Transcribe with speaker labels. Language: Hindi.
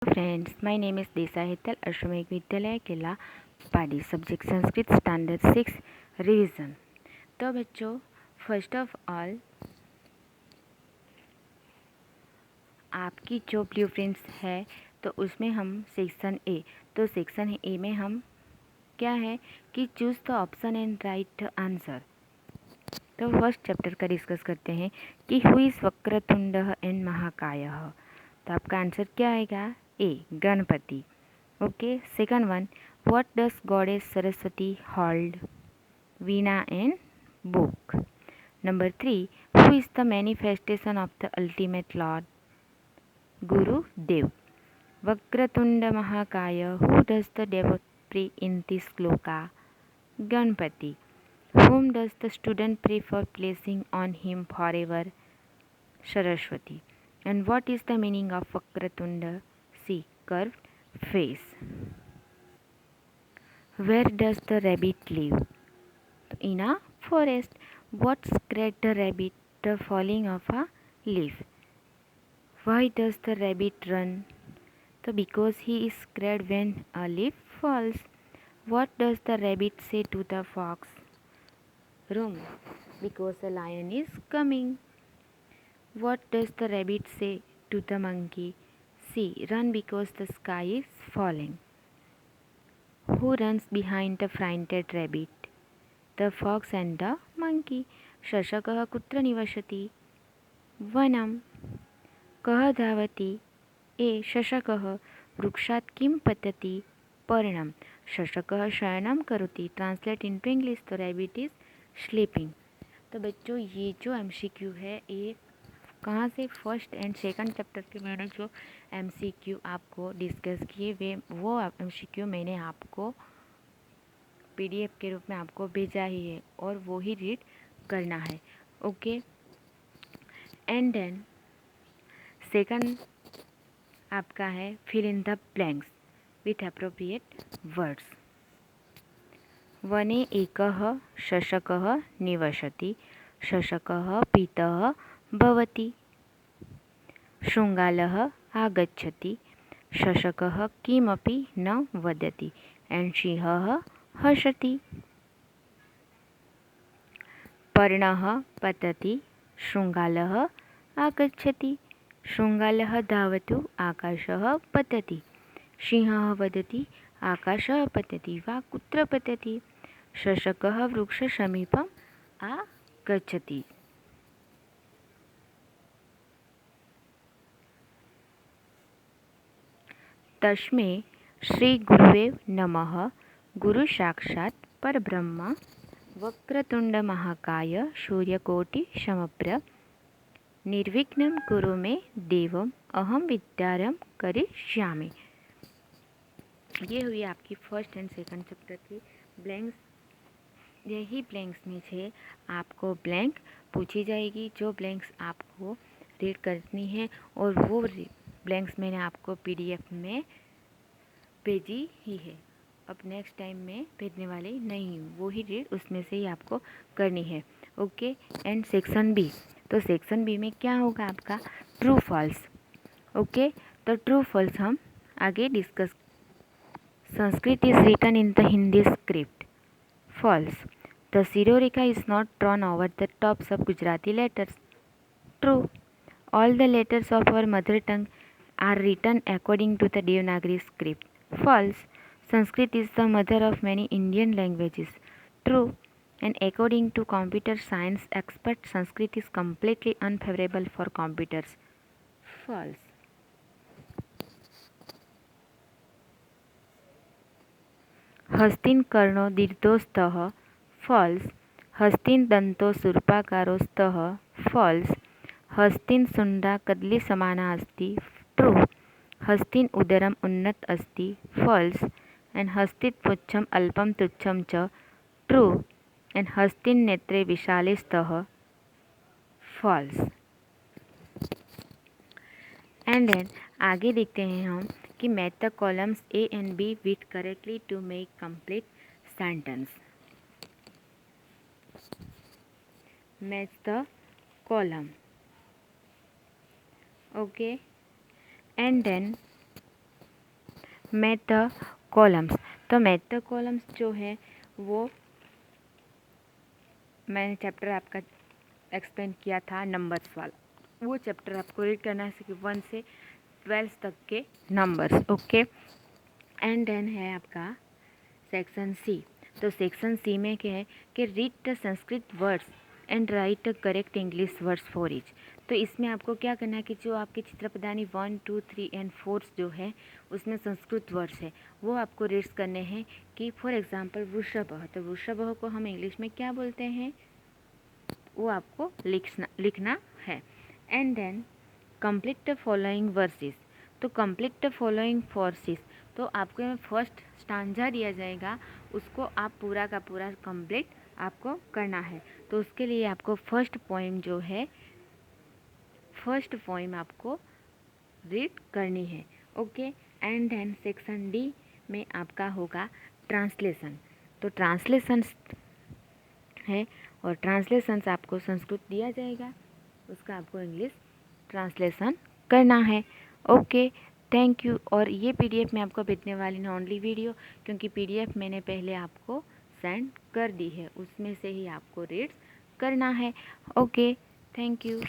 Speaker 1: Friends, my name is Desa Hetal, Ashramik Vidyalaya Kila Padi, subject Sanskrit standard 6 revision. तो बच्चों, फर्स्ट ऑफ ऑल आपकी जो ब्लू प्रिंट्स है तो उसमें हम सेक्शन ए, तो सेक्शन ए में हम क्या है कि choose the option and right answer. तो फर्स्ट चैप्टर का डिस्कस करते हैं कि हु इज़ वक्रतुंड एंड महाकाय। तो आपका आंसर क्या आएगा? A, Ganapati. Okay, second one, what does goddess Saraswati hold? Veena and book. Number 3, who is the manifestation of the ultimate lord? Gurudev. Vakratunda Mahakaya, who does the devote pray in this shloka? Ganapati. Whom does the student pray for placing on him forever? Saraswati. And what is the meaning of Vakratunda? C. Curved face. Where does the rabbit live? In a forest. What scared the rabbit? The falling of a leaf. Why does the rabbit run? So because he is scared when a leaf falls. What does the rabbit say to the fox? Run, because a lion is coming. What does the rabbit say to the monkey? See, run because the sky is falling. Who runs behind the frightened rabbit? The fox and the monkey. शशकः कुत्र निवसति? वनम। कः धावति? ए शशकः। वृक्षात् किं पतति? पर्णम। शशकः शयनं करोति। ट्रांसलेट इनटू इंग्लिश, तो रैबिट इज स्लीपिंग। तो बच्चों, ये जो एमसीक्यू है ये कहाँ से, फर्स्ट एंड सेकंड चैप्टर के मैंने जो एमसीक्यू आपको डिस्कस किए वो एमसीक्यू मैंने आपको पीडीएफ के रूप में आपको भेजा ही है और वो ही रीड करना है। ओके, एंड देन सेकंड आपका है fill in the blanks with appropriate words. वने एकः शशकः निवसति। शशकः पीतः भवति। शृङ्गालः आगच्छति। शशकः किमपि न वदति। एंड सिंहः हसति। पर्णः पतति। शृङ्गालः आगच्छति। शृङ्गालः धावतु, आकाशः पतति। सिंहः वदति, आकाशः पतति वा कुत्र पतति? शशकः वृक्षसमीपम् आगच्छति। तस्मै श्री गुरुवे नमः। गुरु साक्षात् परब्रह्म। वक्रतुंड महाकाय सूर्यकोटि समप्रभ। निर्विघ्नं कुरु मे देवम् अहम विद्यारंभ करिष्यामि। ये हुई आपकी फर्स्ट एंड सेकंड चैप्टर की ब्लैंक्स। यही ब्लैंक्स में से आपको ब्लैंक पूछी जाएगी, जो ब्लैंक्स आपको रीड करनी है और वो ब्लैंक्स मैंने आपको पीडीएफ में भेजी ही है। अब नेक्स्ट टाइम में भेजने वाली नहीं हूँ, वो ही रीड उसमें से ही आपको करनी है। ओके, एंड सेक्शन बी, तो सेक्शन बी में क्या होगा आपका? True false. ओके, तो ट्रू फॉल्स हम आगे discuss. Sanskrit is written in the Hindi script. False. The shirorekha is not drawn over the tops of Gujarati letters. True. All the letters of our mother tongue are written according to the Devanagari script. False. Sanskrit is the mother of many Indian languages. True. And according to computer science experts, Sanskrit is completely unfavorable for computers. False. हस्तिन कर्णो दीर्घोस्तः। False. हस्तिन दंतो शूर्पाकारो स्तः। False. हस्तिन शुण्डा कदली समाना अस्ति। ट्रू। हस्तिन उदरम उन्नत अस्ति। फॉल्स। एंड हस्तित पुच्छम अल्पम तुच्छम च। ट्रू। एंड हस्तिन नेत्रे विशाले स्तः। फॉल्स। एंड देन आगे देखते हैं हम कि match the columns A and B with correctly to make complete sentence. Match the column. Okay, and then match the columns. तो मैथ द कॉलम्स जो है वो मैंने चैप्टर आपका एक्सप्लेन किया था नंबर्स वाला, वो चैप्टर आपको रीड करना है 1 से 12 तक के नंबर्स। ओके, एंड देन है आपका सेक्शन सी। तो सेक्शन सी में क्या है कि read the Sanskrit words and right the correct English words for each. तो इसमें आपको क्या करना है कि जो आपके चित्रपदानी 1, 2, 3 एंड 4 जो है उसमें संस्कृत वर्ड्स है वो आपको रीड्स करने हैं। कि फॉर एग्जांपल वृषभः, तो वृषभः को हम इंग्लिश में क्या बोलते हैं वो आपको लिखना है। And then complete the following verses. तो कंप्लीट द फॉलोइंग वर्सेस, तो आपको फर्स्ट स्टांजा दिया जाएगा, उसको आप पूरा का पूरा कंप्लीट आपको करना है। तो उसके लिए आपको फर्स्ट पोएम जो है, फर्स्ट पोएम आपको रीड करनी है। Okay, and then section D में आपका होगा ट्रांसलेशन। तो ट्रांसलेशन है और ट्रांसलेशंस आपको संस्कृत दिया जाएगा, उसका आपको इंग्लिश ट्रांसलेशन करना है। Okay, thank you. और ये पीडीएफ मैं आपको भेजने वाली हूँ ओनली वीडियो, क्योंकि पीडीएफ मैंने पहले आपको सेंड कर दी है, उसमें से ही आपको रीड करना है। Okay, thank you.